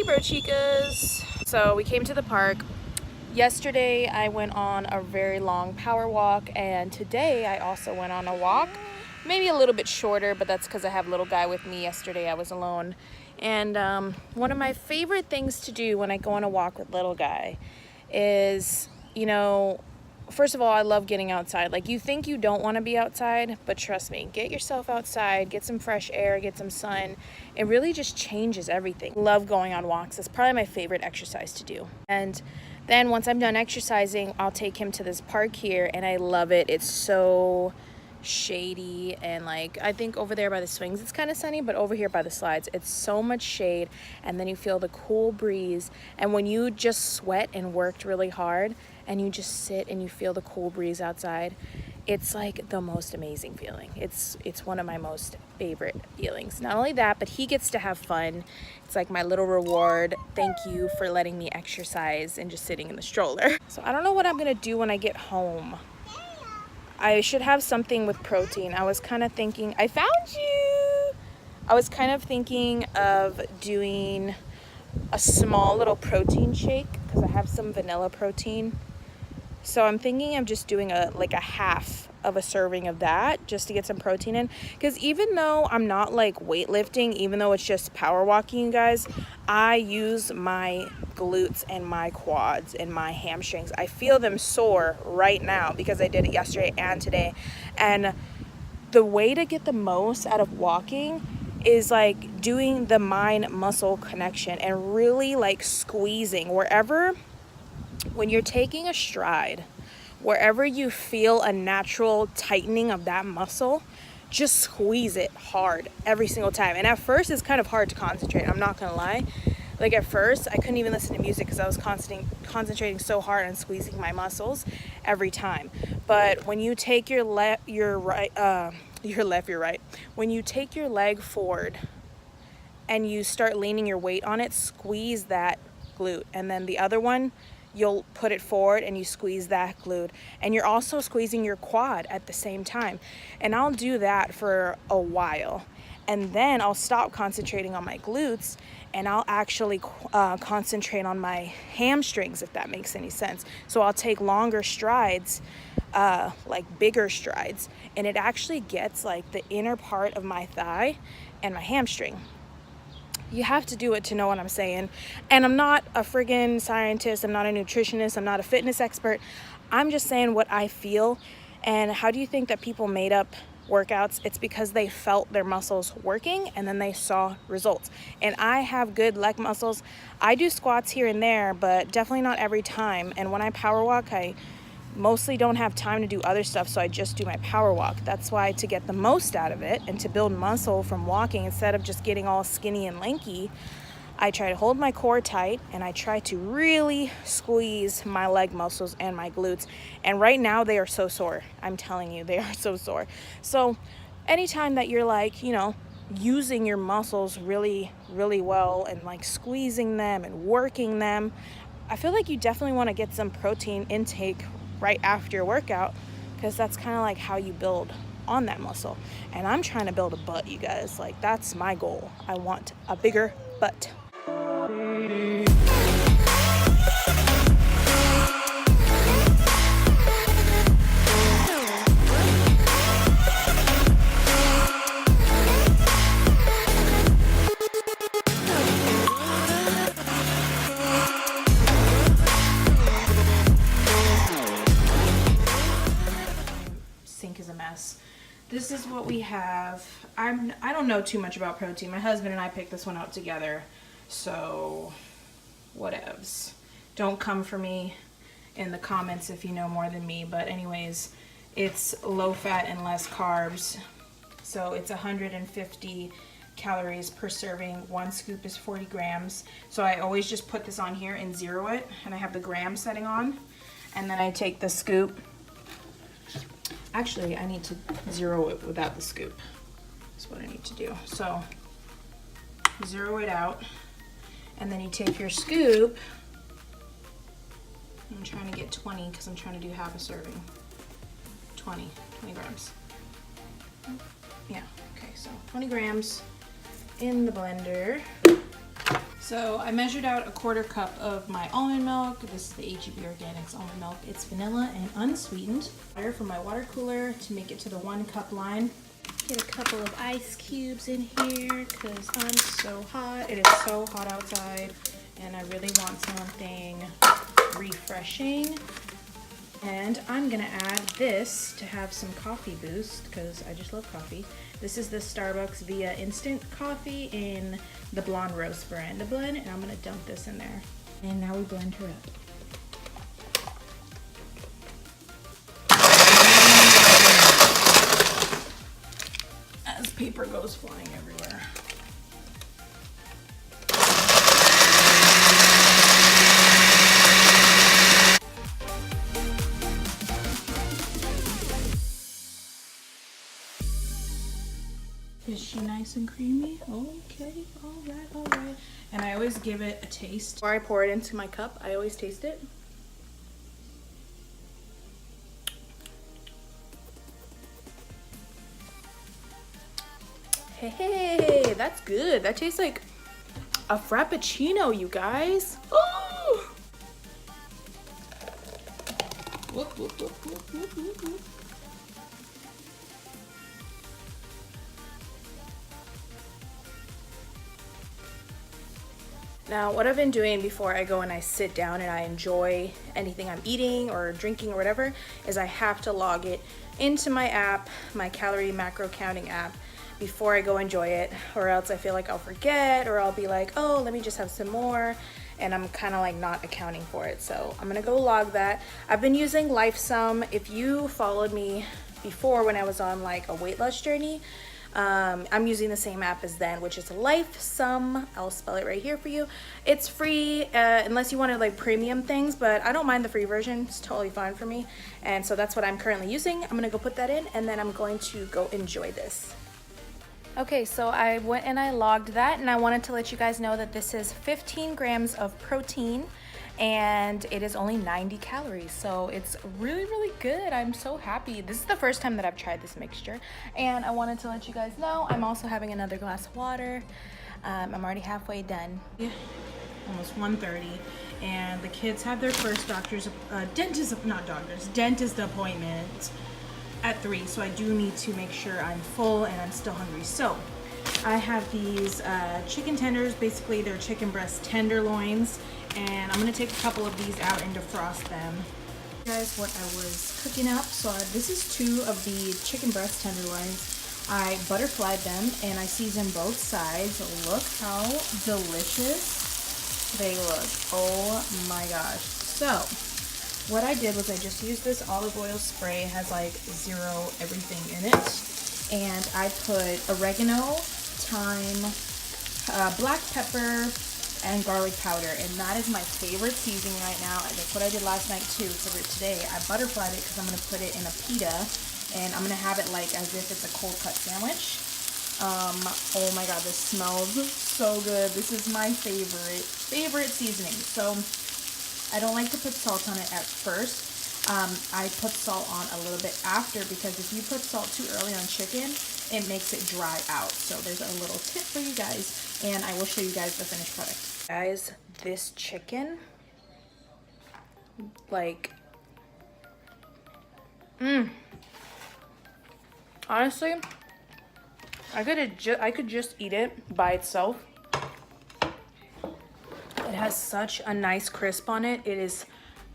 Hey bro chicas. So we came to the park. Yesterday I went on a very long power walk, and today I also went on a walk. Maybe a little bit shorter, but that's because I have little guy with me. Yesterday I was alone. And one of my favorite things to do when I go on a walk with little guy is, first of all, I love getting outside. Like, you think you don't want to be outside, but trust me, get yourself outside, get some fresh air, get some sun. It really just changes everything. Love going on walks. It's probably my favorite exercise to do. And then once I'm done exercising, I'll take him to this park here, and I love it. It's so shady, and like, I think over there by the swings it's kind of sunny, but over here by the slides it's so much shade, and then you feel the cool breeze. And when you just sweat and worked really hard and you just sit and you feel the cool breeze outside, it's like the most amazing feeling. It's one of my most favorite feelings. Not only that, but he gets to have fun. It's like my little reward. Thank you for letting me exercise and just sitting in the stroller. So I don't know what I'm gonna do when I get home. I should have something with protein. I was kind of thinking, I found you! I was kind of thinking of doing a small little protein shake because I have some vanilla protein. So I'm thinking of just doing a half of a serving of that just to get some protein in. Because even though I'm not like weightlifting, even though it's just power walking, you guys, I use my glutes and my quads and my hamstrings. I feel them sore right now because I did it yesterday and today. And the way to get the most out of walking is like doing the mind muscle connection and really like squeezing wherever. When you're taking a stride, wherever you feel a natural tightening of that muscle, just squeeze it hard every single time. And at first it's kind of hard to concentrate, I'm not gonna lie. Like, at first I couldn't even listen to music because I was concentrating so hard on squeezing my muscles every time. But when you take your right, when you take your leg forward and you start leaning your weight on it, squeeze that glute, and then the other one, you'll put it forward and you squeeze that glute, and you're also squeezing your quad at the same time. And I'll do that for a while, and then I'll stop concentrating on my glutes and I'll actually concentrate on my hamstrings, if that makes any sense. So I'll take longer strides, like bigger strides, and it actually gets like the inner part of my thigh and my hamstring. You have to do it to know what I'm saying. And I'm not a friggin' scientist. I'm not a nutritionist. I'm not a fitness expert. I'm just saying what I feel. And how do you think that people made up workouts? It's because they felt their muscles working and then they saw results. And I have good leg muscles. I do squats here and there, but definitely not every time. And when I power walk, I mostly don't have time to do other stuff, so I just do my power walk. That's why, to get the most out of it and to build muscle from walking instead of just getting all skinny and lanky, I try to hold my core tight and I try to really squeeze my leg muscles and my glutes. And right now they are so sore. I'm telling you, they are so sore. So anytime that you're like, using your muscles really, really well and like squeezing them and working them, I feel like you definitely want to get some protein intake right after your workout, because that's kind of like how you build on that muscle. And I'm trying to build a butt, you guys. Like, that's my goal. I want a bigger butt. Is a mess. This is what we have. I don't know too much about protein. My husband and I picked this one out together, so whatevs. Don't come for me in the comments if you know more than me, but anyways, it's low fat and less carbs, so it's 150 calories per serving. One scoop is 40 grams, so I always just put this on here and zero it, and I have the gram setting on, and then I take the scoop. Actually, I need to zero it without the scoop. That's what I need to do. So, zero it out, and then you take your scoop. I'm trying to get 20 because I'm trying to do half a serving. 20 grams. Yeah, okay, so 20 grams in the blender. So I measured out a 1/4 cup of my almond milk. This is the HEB Organics almond milk. It's vanilla and unsweetened. Water from my water cooler to make it to the 1 cup line. Get a couple of ice cubes in here because I'm so hot. It is so hot outside and I really want something refreshing. And I'm gonna add this to have some coffee boost because I just love coffee. This is the Starbucks Via Instant Coffee in the Blonde Roast Veranda blend, and I'm gonna dump this in there. And now we blend her up. As paper goes flying everywhere. Is she nice and creamy? Okay, all right, all right. And I always give it a taste. Before I pour it into my cup, I always taste it. Hey, that's good. That tastes like a Frappuccino, you guys. Oh! Whoop, whoop, whoop, whoop, whoop, whoop, whoop. Now, what I've been doing before I go and I sit down and I enjoy anything I'm eating or drinking or whatever is I have to log it into my app, my calorie macro counting app, before I go enjoy it, or else I feel like I'll forget, or I'll be like, oh, let me just have some more, and I'm kind of like not accounting for it. So I'm gonna go log that. I've been using LifeSum. If you followed me before when I was on like a weight loss journey, I'm using the same app as then, which is LifeSum. I'll spell it right here for you. It's free unless you wanted like premium things, but I don't mind the free version. It's totally fine for me. And so that's what I'm currently using. I'm gonna go put that in and then I'm going to go enjoy this. Okay, so I went and I logged that, and I wanted to let you guys know that this is 15 grams of protein and it is only 90 calories, so it's really, really good. I'm so happy. This is the first time that I've tried this mixture, and I wanted to let you guys know I'm also having another glass of water. I'm already halfway done. Yeah, almost 1:30, and the kids have their first dentist appointment at 3, so I do need to make sure I'm full and I'm still hungry. So I have these chicken tenders. Basically they're chicken breast tenderloins, and I'm gonna take a couple of these out and defrost them. Guys, what I was cooking up, so this is 2 of the chicken breast tenderloins. I butterflied them and I seasoned both sides. Look how delicious they look. Oh my gosh. So what I did was I just used this olive oil spray. It has like 0 everything in it. And I put oregano, thyme, black pepper, and garlic powder. And that is my favorite seasoning right now. That's what I did last night too. So for today, I butterflied it because I'm going to put it in a pita. And I'm going to have it like as if it's a cold cut sandwich. Oh my god, this smells so good. This is my favorite seasoning. So I don't like to put salt on it at first. I put salt on a little bit after, because if you put salt too early on chicken, it makes it dry out. So there's a little tip for you guys, and I will show you guys the finished product. Guys, this chicken, like, honestly, I could just eat it by itself. It has such a nice crisp on it. It is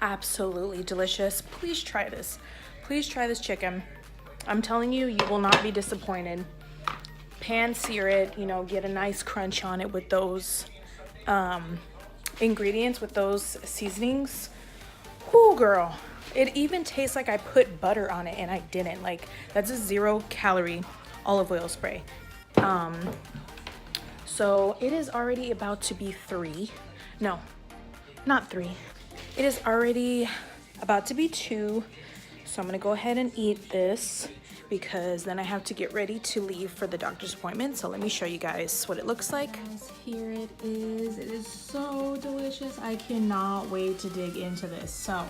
absolutely delicious. Please try this. Please try this chicken. I'm telling you, you will not be disappointed. Pan sear it, you know, get a nice crunch on it with those ingredients, with those seasonings. Whoo, girl. It even tastes like I put butter on it and I didn't. Like, that's a 0 calorie olive oil spray. So it is already about to be 3. No, not 3. It is already about to be 2. So I'm gonna go ahead and eat this because then I have to get ready to leave for the doctor's appointment. So let me show you guys what it looks like. Here it is. It is so delicious. I cannot wait to dig into this. So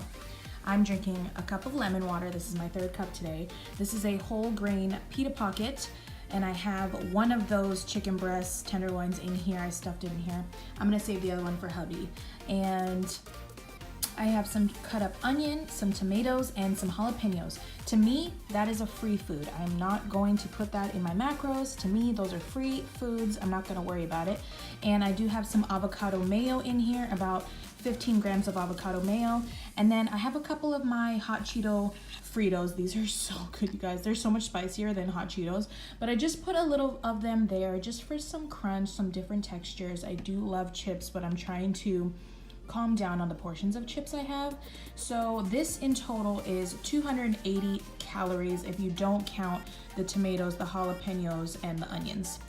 I'm drinking a cup of lemon water. This is my 3rd cup today. This is a whole grain pita pocket. and I have one of those chicken breasts, tenderloins in here. I stuffed it in here. I'm gonna save the other one for hubby. And I have some cut up onion, some tomatoes, and some jalapenos. To me, that is a free food. I'm not going to put that in my macros. To me, those are free foods. I'm not gonna worry about it. And I do have some avocado mayo in here, about 15 grams of avocado mayo. And then I have a couple of my hot Cheeto Fritos. These are so good, you guys. They're so much spicier than hot Cheetos. But I just put a little of them there just for some crunch, some different textures. I do love chips, but I'm trying to calm down on the portions of chips I have. So this in total is 280 calories if you don't count the tomatoes, the jalapenos, and the onions.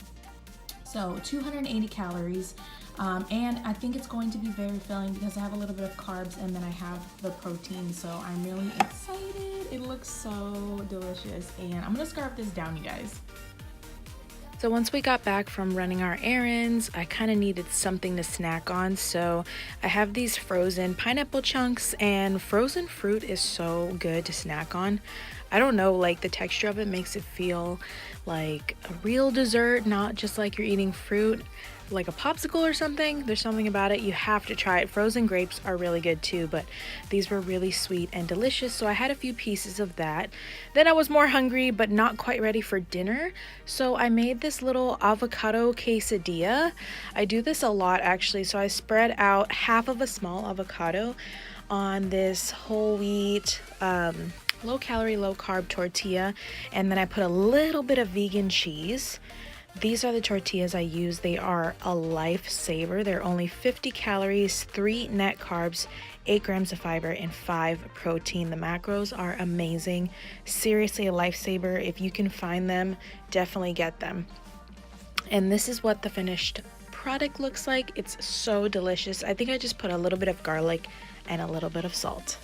So 280 calories. And I think it's going to be very filling because I have a little bit of carbs and then I have the protein. So I'm really excited. It looks so delicious. And I'm gonna scarf this down, you guys. So once we got back from running our errands, I kind of needed something to snack on. So I have these frozen pineapple chunks, and frozen fruit is so good to snack on. I don't know, like the texture of it makes it feel like a real dessert, not just like you're eating fruit, like a popsicle or something. There's something about it. You have to try it. Frozen grapes are really good too, but these were really sweet and delicious. So I had a few pieces of that. Then I was more hungry, but not quite ready for dinner. So I made this little avocado quesadilla. I do this a lot actually. So I spread out half of a small avocado on this whole wheat, low calorie, low carb tortilla. And then I put a little bit of vegan cheese. These are the tortillas I use. They are a lifesaver. They're only 50 calories, 3 net carbs, 8 grams of fiber, and 5 protein. The macros are amazing. Seriously a lifesaver. If you can find them, definitely get them. And this is what the finished product looks like. It's so delicious. I think I just put a little bit of garlic and a little bit of salt.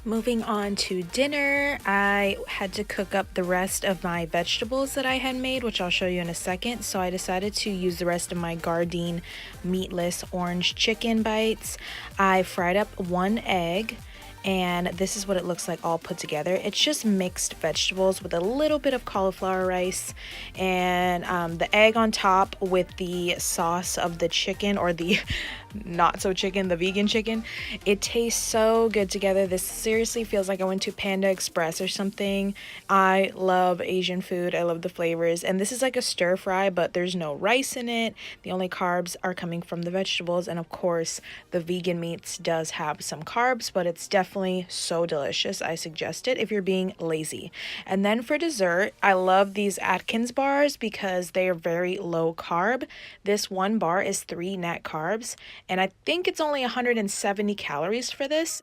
Moving on to dinner, I had to cook up the rest of my vegetables that I had made, which I'll show you in a second. So I decided to use the rest of my Gardein meatless orange chicken bites. I fried up 1 egg, and this is what it looks like all put together. It's just mixed vegetables with a little bit of cauliflower rice and the egg on top with the sauce of the chicken, or the not so chicken, the vegan chicken. It tastes so good together. This seriously feels like I went to Panda Express or something. I love Asian food. I love the flavors. And this is like a stir fry, but there's no rice in it. The only carbs are coming from the vegetables. And of course, the vegan meats does have some carbs, but it's definitely so delicious. I suggest it if you're being lazy. And then for dessert, I love these Atkins bars because they are very low carb. This one bar is 3 net carbs, and I think it's only 170 calories for this.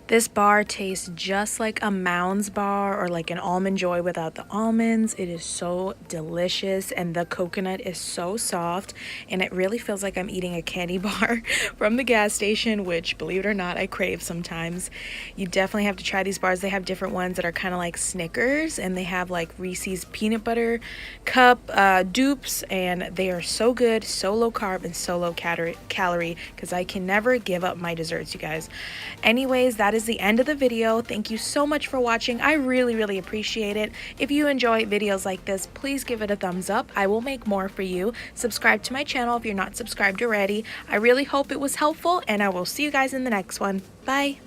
This bar tastes just like a Mounds bar or like an Almond Joy without the almonds. It is so delicious, and the coconut is so soft, and it really feels like I'm eating a candy bar from the gas station, which, believe it or not, I crave sometimes. You definitely have to try these bars. They have different ones that are kind of like Snickers, and they have like Reese's peanut butter cup dupes, and they are so good, so low carb, and so low calorie, because I can never give up my desserts, you guys. Anyways, that is the end of the video. Thank you so much for watching. I really appreciate it. If you enjoy videos like this, please give it a thumbs up. I will make more for you. Subscribe to my channel if you're not subscribed already. I really hope it was helpful, and I will see you guys in the next one. Bye.